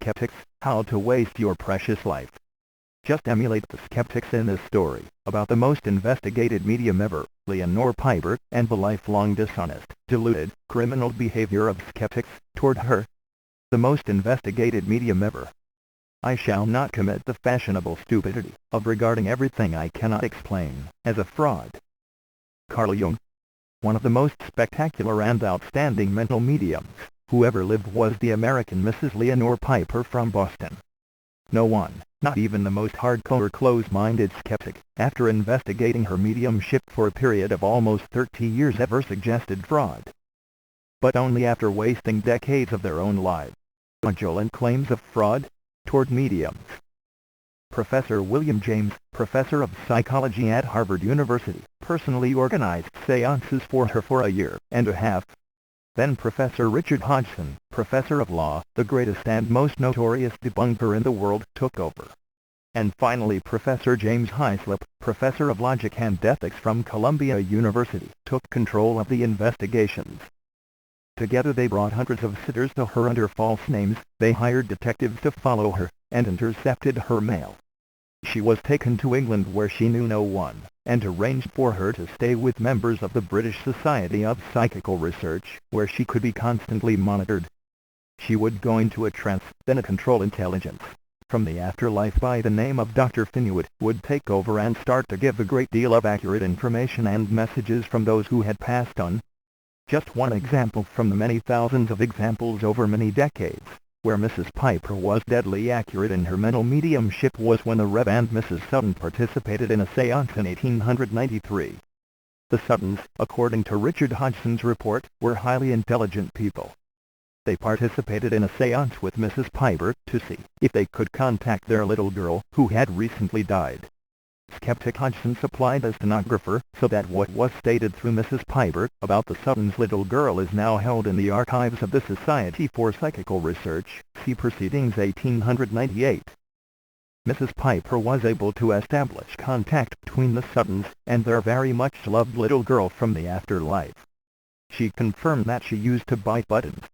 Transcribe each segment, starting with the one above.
Skeptics, How to Waste Your Precious Life. Just emulate the skeptics in this story, about the most investigated medium ever, Leonore Piper, and the lifelong dishonest, deluded, criminal behavior of skeptics toward her. The most investigated medium ever. I shall not commit the fashionable stupidity of regarding everything I cannot explain as a fraud. Carl Jung. One of the most spectacular and outstanding mental mediums who ever lived was the American Mrs. Leonore Piper from Boston. No one, not even the most hardcore close-minded skeptic, after investigating her mediumship for a period of almost 30 years ever suggested fraud. But only after wasting decades of their own lives. Fraudulent claims of fraud toward mediums. Professor William James, professor of psychology at Harvard University, personally organized seances for her for a year and a half. Then Professor Richard Hodgson, professor of law, the greatest and most notorious debunker in the world, took over. And finally Professor James Hyslop, professor of logic and ethics from Columbia University, took control of the investigations. Together they brought hundreds of sitters to her under false names. They hired detectives to follow her, and intercepted her mail. She was taken to England where she knew no one, and arranged for her to stay with members of the British Society of Psychical Research, where she could be constantly monitored. She would go into a trance, then a control intelligence from the afterlife by the name of Dr. Finuit would take over and start to give a great deal of accurate information and messages from those who had passed on. Just one example from the many thousands of examples over many decades, where Mrs. Piper was deadly accurate in her mental mediumship, was when the Rev. and Mrs. Sutton participated in a seance in 1893. The Suttons, according to Richard Hodgson's report, were highly intelligent people. They participated in a seance with Mrs. Piper to see if they could contact their little girl, who had recently died. Skeptic Hodgson supplied a stenographer, so that what was stated through Mrs. Piper about the Suttons' little girl is now held in the archives of the Society for Psychical Research, see Proceedings 1898. Mrs. Piper was able to establish contact between the Suttons and their very much loved little girl from the afterlife. She confirmed that she used to buy buttons.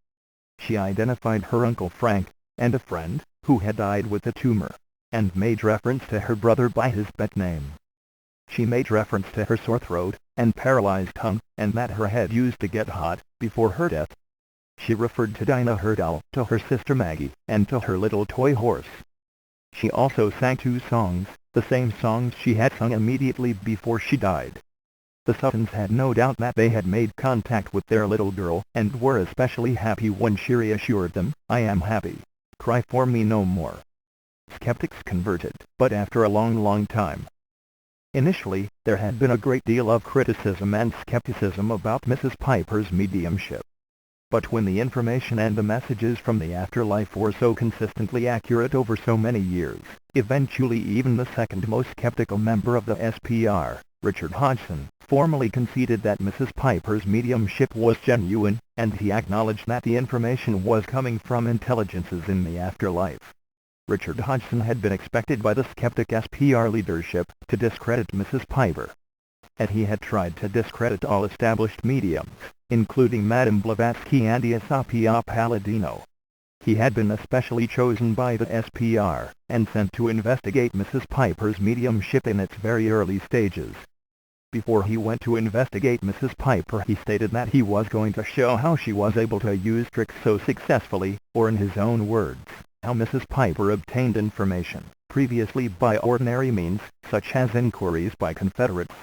She identified her Uncle Frank, and a friend, who had died with a tumor, and made reference to her brother by his pet name. She made reference to her sore throat and paralyzed tongue, and that her head used to get hot before her death. She referred to Dinah, her doll, to her sister Maggie, and to her little toy horse. She also sang 2 songs, the same songs she had sung immediately before she died. The Suttons had no doubt that they had made contact with their little girl, and were especially happy when she reassured them, "I am happy. Cry for me no more." Skeptics converted, but after a long time. Initially, there had been a great deal of criticism and skepticism about Mrs. Piper's mediumship. But when the information and the messages from the afterlife were so consistently accurate over so many years, eventually even the second most skeptical member of the SPR, Richard Hodgson, formally conceded that Mrs. Piper's mediumship was genuine, and he acknowledged that the information was coming from intelligences in the afterlife. Richard Hodgson had been expected by the skeptic SPR leadership to discredit Mrs. Piper. And he had tried to discredit all established mediums, including Madame Blavatsky and Aesopia Palladino. He had been especially chosen by the SPR, and sent to investigate Mrs. Piper's mediumship in its very early stages. Before he went to investigate Mrs. Piper, he stated that he was going to show how she was able to use tricks so successfully, or in his own words, how Mrs. Piper obtained information previously by ordinary means, such as inquiries by Confederates.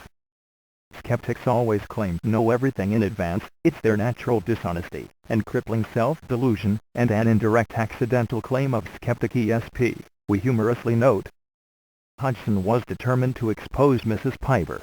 Skeptics always claim to know everything in advance. It's their natural dishonesty and crippling self-delusion, and an indirect accidental claim of skeptic ESP, we humorously note. Hodgson was determined to expose Mrs. Piper.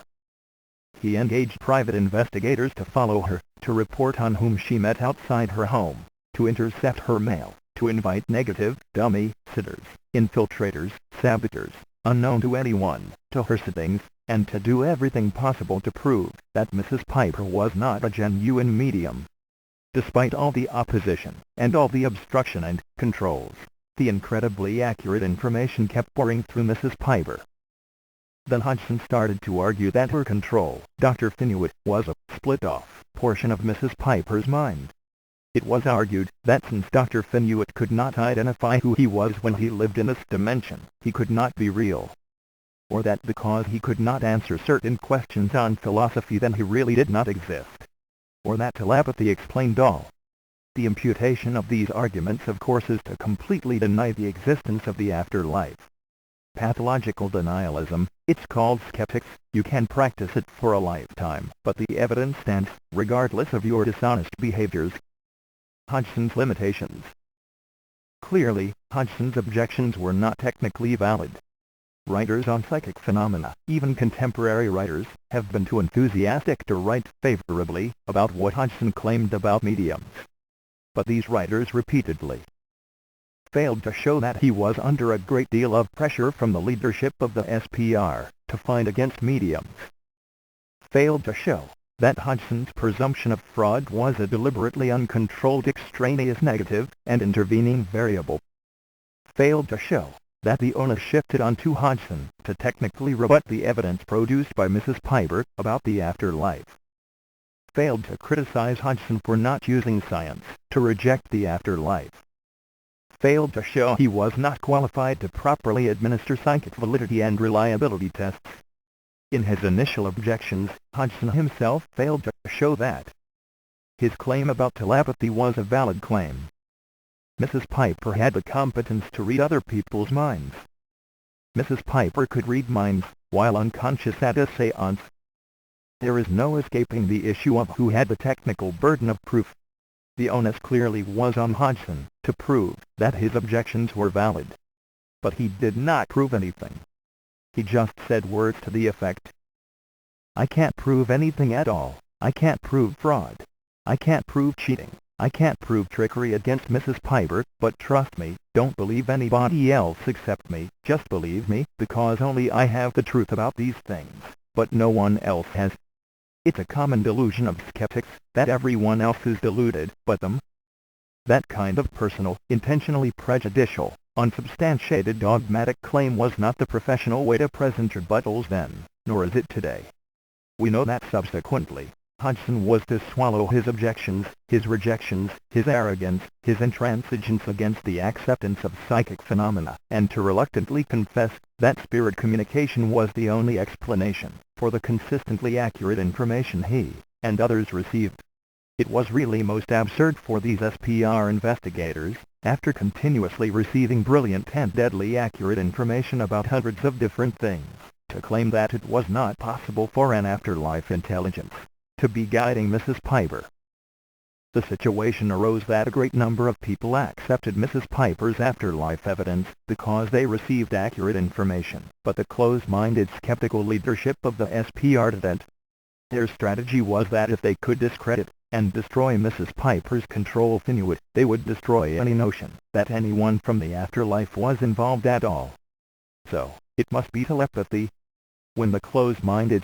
He engaged private investigators to follow her, to report on whom she met outside her home, to intercept her mail, to invite negative, dummy, sitters, infiltrators, saboteurs, unknown to anyone, to her sittings, and to do everything possible to prove that Mrs. Piper was not a genuine medium. Despite all the opposition, and all the obstruction and controls, the incredibly accurate information kept pouring through Mrs. Piper. Then Hodgson started to argue that her control, Dr. Finuit, was a split-off portion of Mrs. Piper's mind. It was argued that since Dr. Finuit could not identify who he was when he lived in this dimension, he could not be real. Or that because he could not answer certain questions on philosophy then he really did not exist. Or that telepathy explained all. The imputation of these arguments of course is to completely deny the existence of the afterlife. Pathological denialism, it's called skeptics, you can practice it for a lifetime, but the evidence stands, regardless of your dishonest behaviors. Hodgson's limitations. Clearly, Hodgson's objections were not technically valid. Writers on psychic phenomena, even contemporary writers, have been too enthusiastic to write favorably about what Hodgson claimed about mediums. But these writers repeatedly failed to show that he was under a great deal of pressure from the leadership of the SPR to fight against mediums. Failed to show that Hodgson's presumption of fraud was a deliberately uncontrolled extraneous negative and intervening variable. Failed to show that the onus shifted onto Hodgson to technically rebut the evidence produced by Mrs. Piper about the afterlife. Failed to criticize Hodgson for not using science to reject the afterlife. Failed to show he was not qualified to properly administer psychic validity and reliability tests. In his initial objections, Hodgson himself failed to show that his claim about telepathy was a valid claim. Mrs. Piper had the competence to read other people's minds. Mrs. Piper could read minds, while unconscious at a séance. There is no escaping the issue of who had the technical burden of proof. The onus clearly was on Hodgson to prove that his objections were valid. But he did not prove anything. He just said words to the effect, "I can't prove anything at all. I can't prove fraud. I can't prove cheating. I can't prove trickery against Mrs. Piper, but trust me, don't believe anybody else except me, just believe me, because only I have the truth about these things, but no one else has." It's a common delusion of skeptics that everyone else is deluded but them. That kind of personal, intentionally prejudicial, unsubstantiated dogmatic claim was not the professional way to present rebuttals then, nor is it today. We know that subsequently, Hodgson was to swallow his objections, his rejections, his arrogance, his intransigence against the acceptance of psychic phenomena, and to reluctantly confess that spirit communication was the only explanation for the consistently accurate information he and others received. It was really most absurd for these SPR investigators, after continuously receiving brilliant and deadly accurate information about hundreds of different things, to claim that it was not possible for an afterlife intelligence to be guiding Mrs. Piper. The situation arose that a great number of people accepted Mrs. Piper's afterlife evidence because they received accurate information, but the closed-minded skeptical leadership of the SPR didn't. Their strategy was that if they could discredit and destroy Mrs. Piper's control Finuit, they would destroy any notion that anyone from the afterlife was involved at all. So, it must be telepathy. When the closed-minded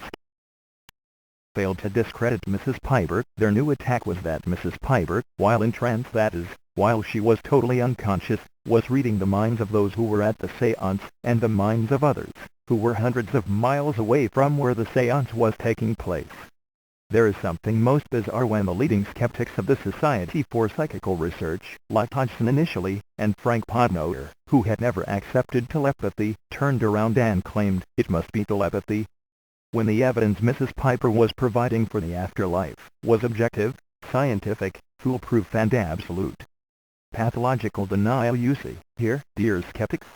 failed to discredit Mrs. Piper, their new attack was that Mrs. Piper, while in trance, that is, while she was totally unconscious, was reading the minds of those who were at the séance, and the minds of others, who were hundreds of miles away from where the séance was taking place. There is something most bizarre when the leading skeptics of the Society for Psychical Research, like Hodgson initially, and Frank Podnoer, who had never accepted telepathy, turned around and claimed it must be telepathy. When the evidence Mrs. Piper was providing for the afterlife was objective, scientific, foolproof and absolute. Pathological denial, you see, here, dear skeptics.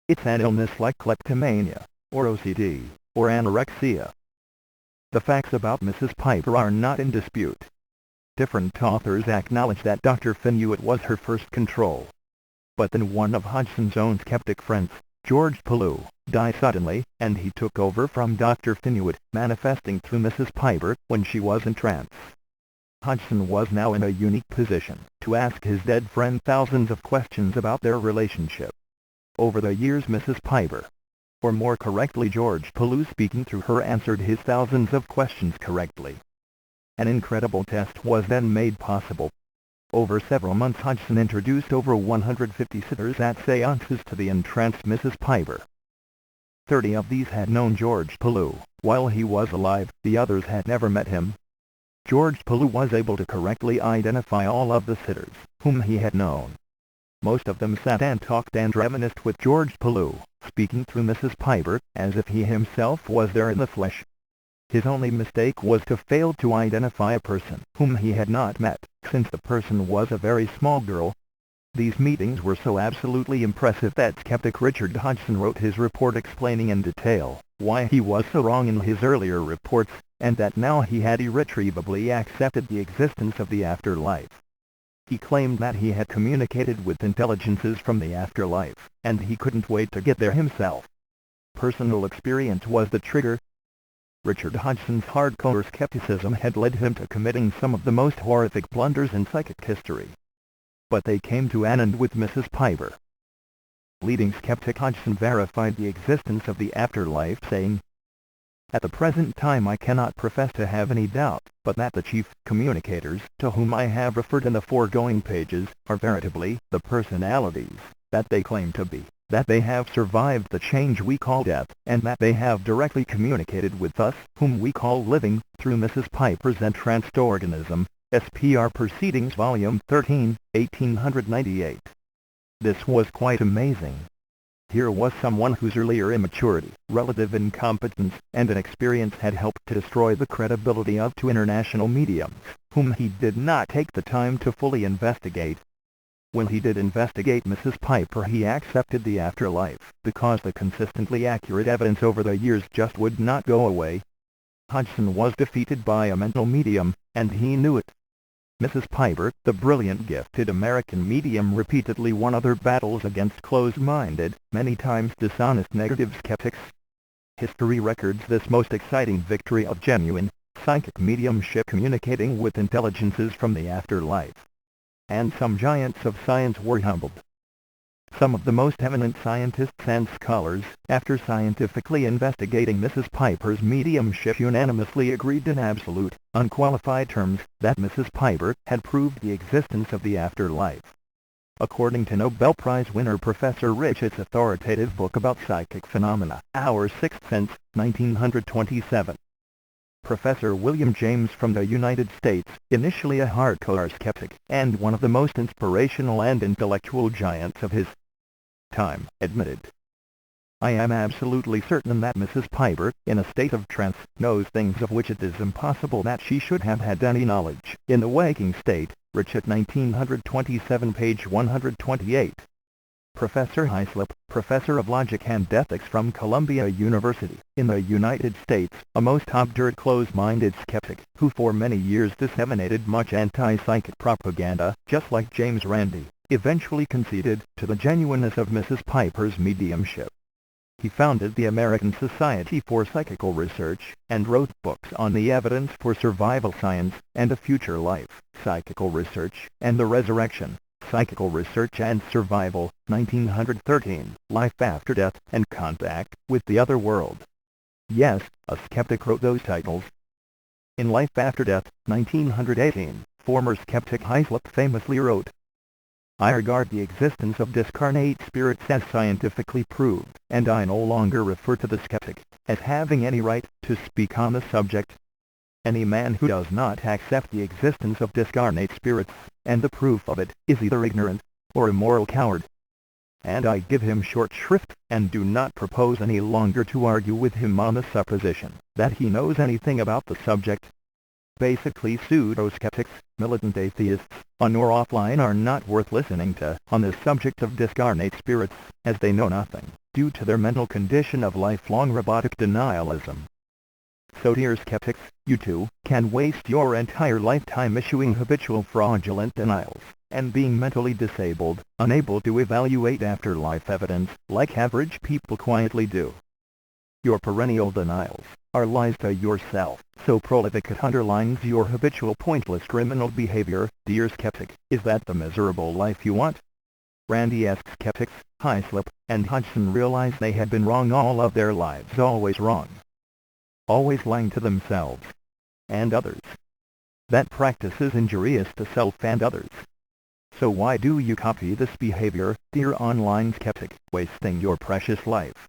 It's an illness like kleptomania, or OCD, or anorexia. The facts about Mrs. Piper are not in dispute. Different authors acknowledge that Dr. Finuit was her first control. But then one of Hodgson's own skeptic friends, George Pellew, died suddenly, and he took over from Dr. Finuit, manifesting through Mrs. Piper when she was in trance. Hodgson was now in a unique position to ask his dead friend thousands of questions about their relationship. Over the years Mrs. Piper, or more correctly George Pellew speaking through her, answered his thousands of questions correctly. An incredible test was then made possible. Over several months Hodgson introduced over 150 sitters at seances to the entranced Mrs. Piper. 30 of these had known George Pellew while he was alive, the others had never met him. George Pellew was able to correctly identify all of the sitters whom he had known. Most of them sat and talked and reminisced with George Pellew, speaking through Mrs. Piper, as if he himself was there in the flesh. His only mistake was to fail to identify a person whom he had not met, since the person was a very small girl. These meetings were so absolutely impressive that skeptic Richard Hodgson wrote his report explaining in detail why he was so wrong in his earlier reports, and that now he had irretrievably accepted the existence of the afterlife. He claimed that he had communicated with intelligences from the afterlife, and he couldn't wait to get there himself. Personal experience was the trigger. Richard Hodgson's hardcore skepticism had led him to committing some of the most horrific blunders in psychic history. But they came to an end with Mrs. Piper. Leading skeptic Hodgson verified the existence of the afterlife, saying, "At the present time I cannot profess to have any doubt, but that the chief communicators, to whom I have referred in the foregoing pages, are veritably the personalities that they claim to be, that they have survived the change we call death, and that they have directly communicated with us, whom we call living, through Mrs. Piper's entranced organism, S.P.R. Proceedings Volume 13, 1898. This was quite amazing. Here was someone whose earlier immaturity, relative incompetence, and inexperience had helped to destroy the credibility of two international mediums, whom he did not take the time to fully investigate. When he did investigate Mrs. Piper, he accepted the afterlife, because the consistently accurate evidence over the years just would not go away. Hodgson was defeated by a mental medium, and he knew it. Mrs. Piper, the brilliant gifted American medium, repeatedly won other battles against closed-minded, many times dishonest negative skeptics. History records this most exciting victory of genuine, psychic mediumship communicating with intelligences from the afterlife. And some giants of science were humbled. Some of the most eminent scientists and scholars, after scientifically investigating Mrs. Piper's mediumship, unanimously agreed in absolute, unqualified terms, that Mrs. Piper had proved the existence of the afterlife. According to Nobel Prize winner Professor Rich's authoritative book about psychic phenomena, Our Sixth Sense, 1927. Professor William James from the United States, initially a hardcore skeptic, and one of the most inspirational and intellectual giants of his time, admitted, "I am absolutely certain that Mrs. Piper, in a state of trance, knows things of which it is impossible that she should have had any knowledge in the waking state." Richet 1927, page 128. Professor Hyslop, professor of logic and ethics from Columbia University, in the United States, a most obdurate close-minded skeptic, who for many years disseminated much anti-psychic propaganda, just like James Randi, eventually conceded to the genuineness of Mrs. Piper's mediumship. He founded the American Society for Psychical Research, and wrote books on the evidence for survival science, and a future life, Psychical Research, and the Resurrection, Psychical Research and Survival, 1913, Life After Death, and Contact with the Other World. Yes, a skeptic wrote those titles. In Life After Death, 1918, former skeptic Hyslop famously wrote, "I regard the existence of discarnate spirits as scientifically proved, and I no longer refer to the skeptic as having any right to speak on the subject. Any man who does not accept the existence of discarnate spirits, and the proof of it, is either ignorant or a moral coward. And I give him short shrift, and do not propose any longer to argue with him on the supposition that he knows anything about the subject." Basically, pseudo-skeptics, militant atheists, on or offline, are not worth listening to on the subject of discarnate spirits, as they know nothing, due to their mental condition of lifelong robotic denialism. So dear skeptics, you too can waste your entire lifetime issuing habitual fraudulent denials, and being mentally disabled, unable to evaluate afterlife evidence, like average people quietly do. Your perennial denials are lies to yourself, so prolific it underlines your habitual pointless criminal behavior. Dear skeptic, is that the miserable life you want? Randi-esque skeptics, Hyslop, and Hodgson realized they had been wrong all of their lives, always wrong. Always lying to themselves and others. That practice is injurious to self and others. So why do you copy this behavior, dear online skeptic, wasting your precious life